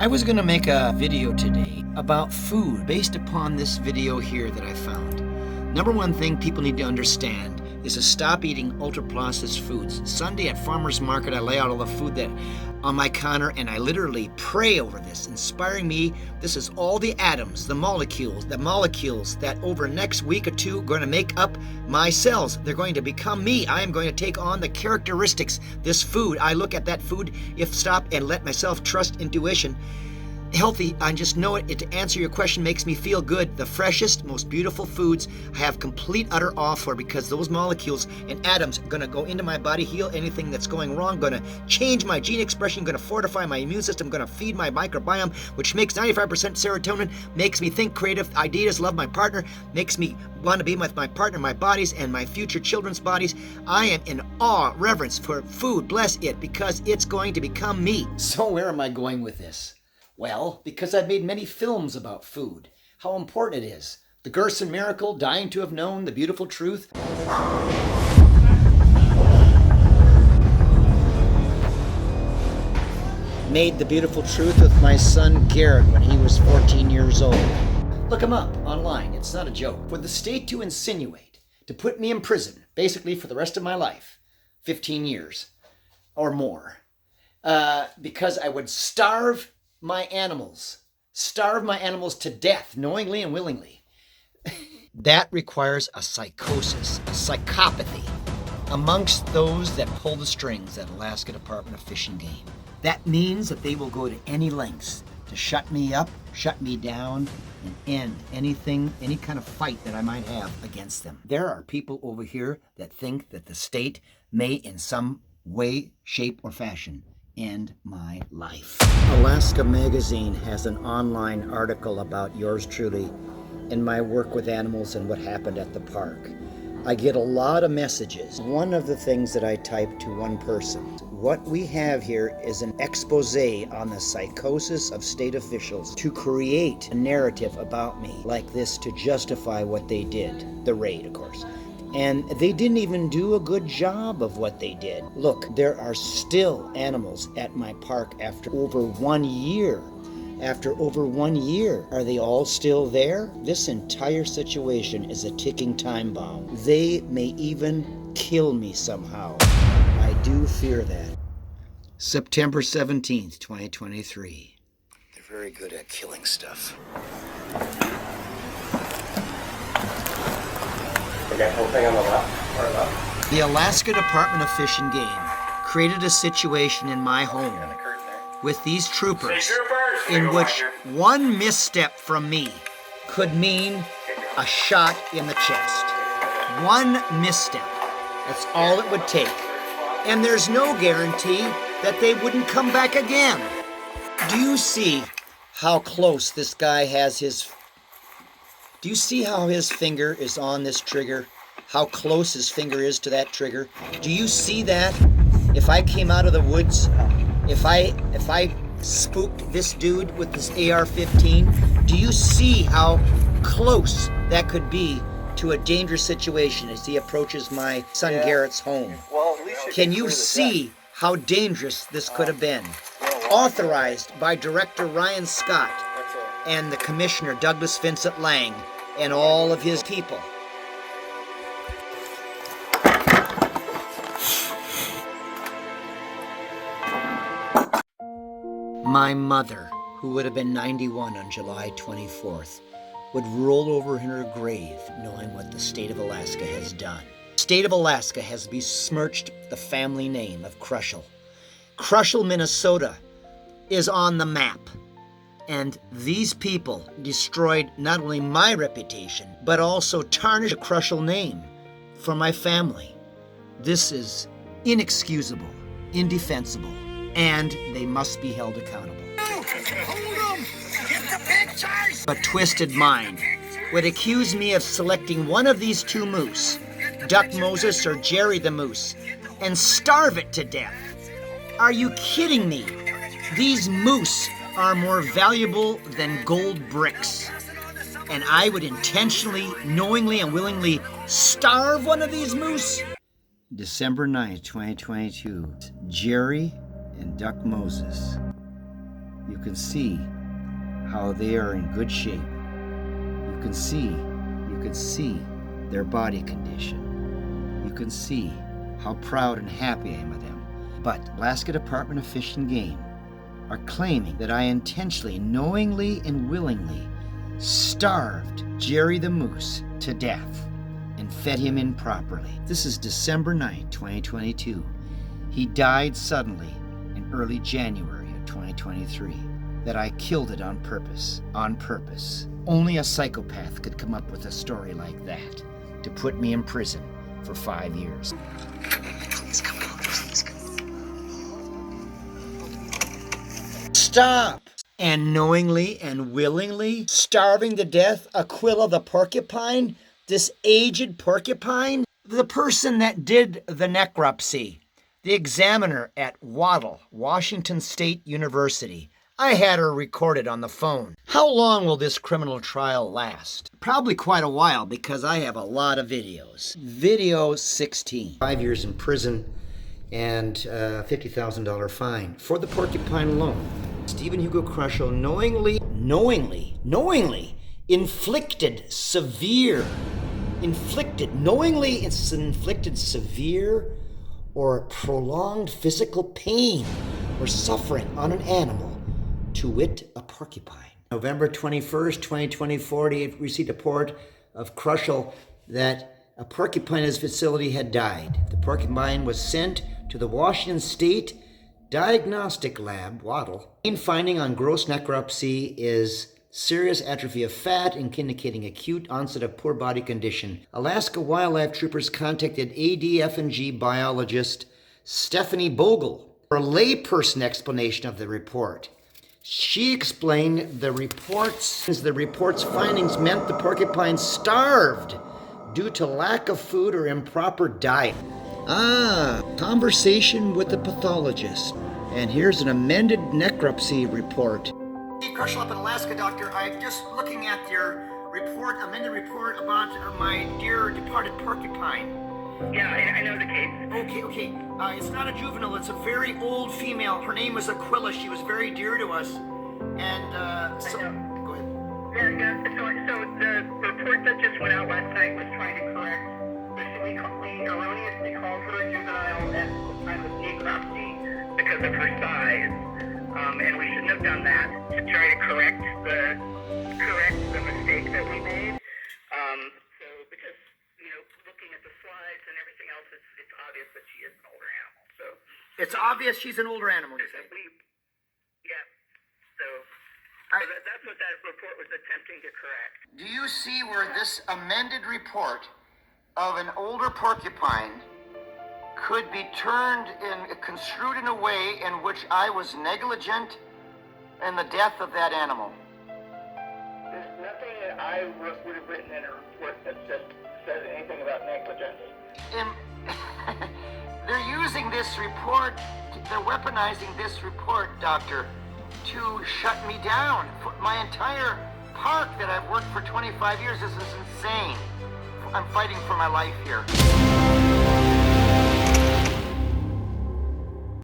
I was going to make a video today about food based upon this video here that I found. Number one thing people need to understand is to stop eating ultra-processed foods. Sunday at Farmer's Market, I lay out all the food that on my counter, and I literally pray over this, inspiring me. This is all the atoms, the molecules that over the next week or two are going to make up my cells. They're going to become me. I am going to take on the characteristics. This food, I look at that food, if stop and let myself trust intuition. Healthy, I just know it. To answer your question, makes me feel good. The freshest, most beautiful foods I have complete, utter awe for, because those molecules and atoms are going to go into my body, heal anything that's going wrong, going to change my gene expression, going to fortify my immune system, going to feed my microbiome, which makes 95% serotonin, makes me think creative ideas, love my partner, makes me want to be with my partner, my bodies, and my future children's bodies. I am in awe, reverence for food. Bless it, because it's going to become me. So where am I going with this? Well, because I've made many films about food, how important it is. The Gerson Miracle, Dying to Have Known, The Beautiful Truth. Made The Beautiful Truth with my son Garrett when he was 14 years old. Look him up online, it's not a joke. For the state to insinuate, to put me in prison, basically for the rest of my life, 15 years or more, because I would starve my animals to death, knowingly and willingly. That requires a psychosis, a psychopathy amongst those that pull the strings at Alaska Department of Fish and Game. That means that they will go to any lengths to shut me up, shut me down, and end anything, any kind of fight that I might have against them. There are people over here that think that the state may in some way, shape, or fashion end my life. Alaska Magazine has an online article about yours truly and my work with animals and what happened at the park. I get a lot of messages. One of the things that I type to one person, what we have here is an expose on the psychosis of state officials to create a narrative about me like this to justify what they did, the raid, of course. And they didn't even do a good job of what they did. Look, there are still animals at my park after over 1 year. After over 1 year, are they all still there? This entire situation is a ticking time bomb. They may even kill me somehow. I do fear that. September 17th, 2023. They're very good at killing stuff. That whole thing on the left, or left. The Alaska Department of Fish and Game created a situation in my home with these troopers in which one misstep from me could mean a shot in the chest. One misstep. That's all it would take. And there's no guarantee that they wouldn't come back again. Do you see how close this guy has his... Do you see how his finger is on this trigger? How close his finger is to that trigger? Do you see that? If I came out of the woods, if I spooked this dude with this AR-15, do you see how close that could be to a dangerous situation as he approaches my son Garrett's home? Well, at least Can you see how dangerous this could have been? Authorized by Director Ryan Scott and the Commissioner Douglas Vincent Lang and all of his people. My mother, who would have been 91 on July 24th, would roll over in her grave knowing what the state of Alaska has done. The state of Alaska has besmirched the family name of Kroschel. Kroschel, Minnesota is on the map. And these people destroyed not only my reputation, but also tarnished the Kroschel name for my family. This is inexcusable, indefensible, and they must be held accountable. Hold 'em! Get the pictures! A twisted mind would accuse me of selecting one of these two moose, Duck Moses or Jerry the Moose, and starve it to death. Are you kidding me? These moose are more valuable than gold bricks. And I would intentionally, knowingly, and willingly starve one of these moose? December 9th, 2022. Jerry and Duck Moses. You can see how they are in good shape. You can see their body condition. You can see how proud and happy I am of them. But Alaska Department of Fish and Game are claiming that I intentionally, knowingly, and willingly starved Jerry the Moose to death and fed him improperly. This is December 9, 2022. He died suddenly in early January of 2023. That I killed it on purpose. On purpose. Only a psychopath could come up with a story like that to put me in prison for 5 years. Please come out. Please come out. Stop! And knowingly and willingly starving to death Aquila the porcupine, this aged porcupine, the person that did the necropsy, the examiner at Waddle, Washington State University. I had her recorded on the phone. How long will this criminal trial last? Probably quite a while because I have a lot of videos. Video 16. 5 years in prison and $50,000 fine for the porcupine alone. Stephen Hugo Kroschel knowingly inflicted severe or prolonged physical pain or suffering on an animal, to wit, a porcupine. November 21st, 2024, he received a report of Kroschel that a porcupine in his facility had died. The porcupine was sent to the Washington State Diagnostic Lab, Waddle. Main finding on gross necropsy is serious atrophy of fat, indicating acute onset of poor body condition. Alaska wildlife troopers contacted ADF&G biologist Stephanie Bogle for a layperson explanation of the report. She explained the report's findings meant the porcupine starved due to lack of food or improper diet. Conversation with the pathologist. And here's an amended necropsy report. Steve Kroschel up in Alaska, doctor. I'm just looking at your report, amended report about my dear departed porcupine. Yeah, I know the case. Okay. It's not a juvenile. It's a very old female. Her name was Aquila. She was very dear to us. And, go ahead. Yeah. So the report that just went out last night was trying to correct. We erroneously called her a juvenile at the time of necropsy because of her size. And we shouldn't have done that to try to correct the mistake that we made. So because, looking at the slides and everything else, it's obvious that she is an older animal. So it's obvious she's an older animal, you say? Yeah. So that's what that report was attempting to correct. Do you see where this amended report of an older porcupine could be construed in a way in which I was negligent in the death of that animal? There's nothing that I would have written in a report that says anything about negligence. They're using this report, they're weaponizing this report, doctor, to shut me down. For my entire park that I've worked for 25 years, this is insane. I'm fighting for my life here.